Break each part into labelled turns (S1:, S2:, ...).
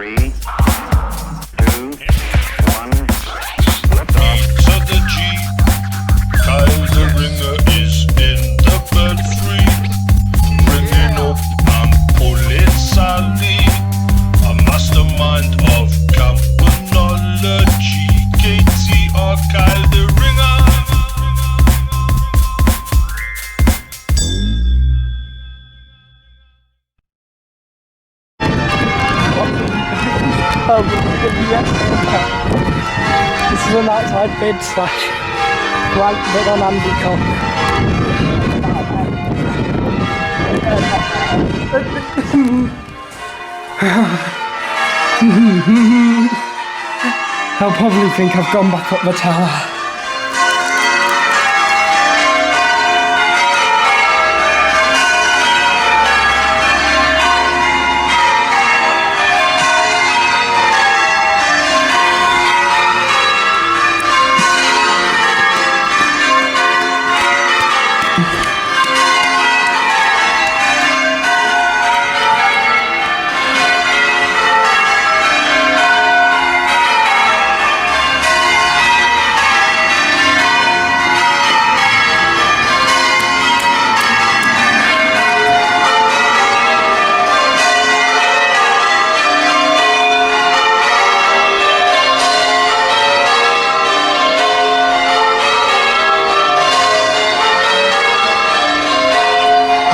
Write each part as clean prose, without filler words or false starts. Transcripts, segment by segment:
S1: 3, 2, 1, lift off.
S2: So the G, Kyle the ringer is in the belfry, ringing up Ampolisali, a mastermind of campanology, KTR Kyle the ringer.
S3: This is an outside bid / blank bid on Andy Cock. They'll probably think I've gone back up the tower.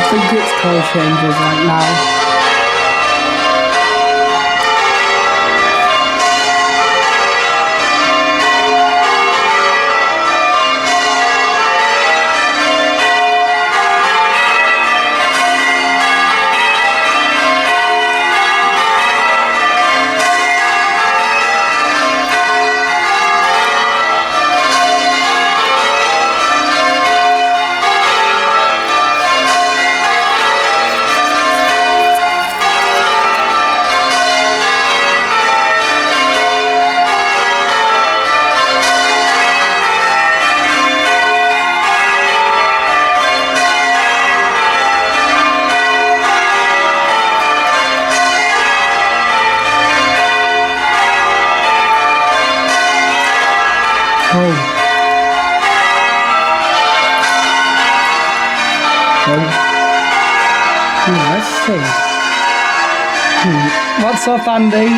S3: I think it's colour changes right now. Let's see. What's up, Andy?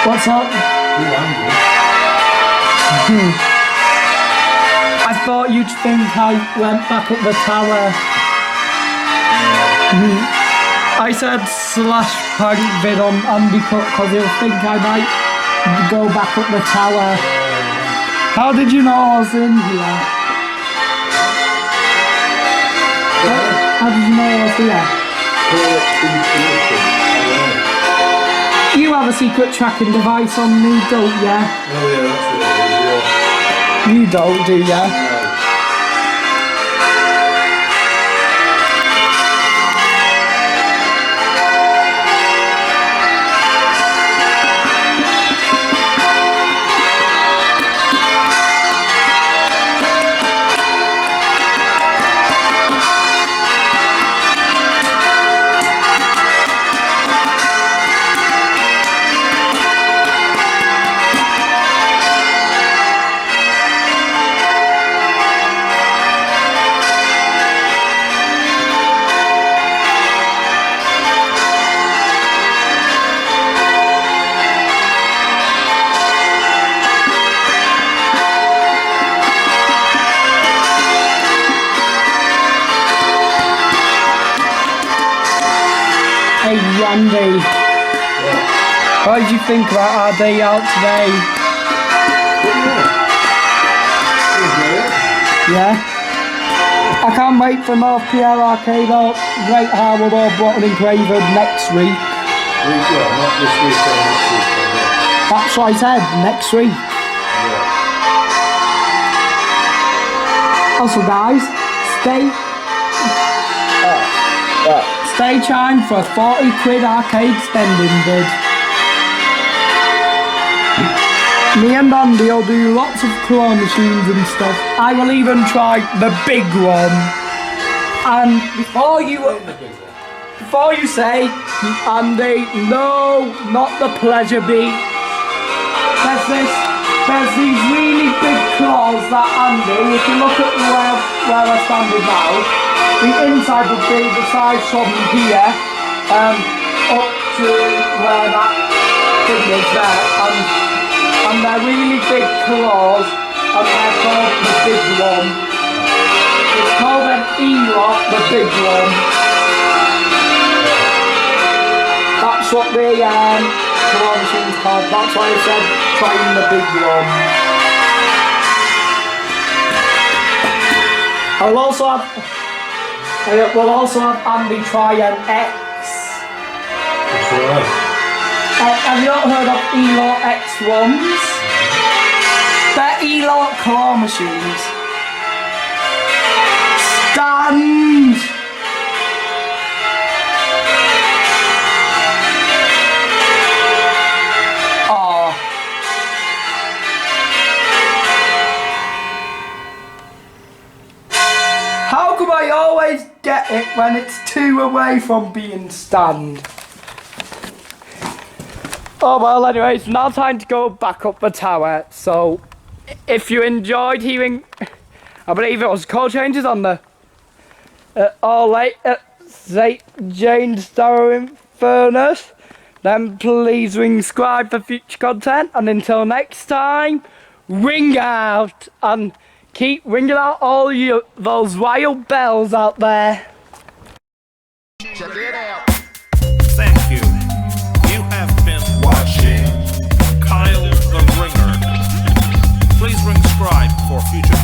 S3: What's up? I thought you'd think I went back up the tower. I said / prank vid on Andy Cook because he'll think I might go back up the tower. How did you know I was in here? How did you know I was here? You have a secret tracking device on me, don't ya?
S4: Oh yeah, that's what it is, yeah.
S3: You don't, do ya? Hey Andy, what did you think about our day out today? Yeah? I can't wait for North Pierre Arcade or Great Harwood or Broughton and Craven next week.
S4: Yeah, not this week or next week. Yeah.
S3: That's what I said, next week.
S4: Yeah.
S3: Also guys, stay tuned for a 40 quid arcade spending bid. Me and Andy will do lots of claw machines and stuff. I will even try the big one. And before you say, Andy, no, not the pleasure beat. There's these really big claws that Andy, if you look at where we're standing now, the inside would be the size from here up to where that thing is there, and they're really big claws, and they're called the big one. It's called an E-lock, the big one. That's what the claw machine's called. That's why I said trying the big one. We'll also have Andy try an X.
S4: That's right.
S3: Have you not heard of E-lock X1s? They're E-lock claw machines. Stand! Oh. How come I always get it when it's 2 away from being stand? Oh well, anyway, it's now time to go back up the tower. So, if you enjoyed hearing, I believe it was code changes on the all late at St. James Barrow in Furness, then please subscribe for future content. And until next time, ring out and keep ringing out all those wild bells out there.
S1: Check it out.
S2: Thank you. You have been watching Kyle the Ringer. Please subscribe for future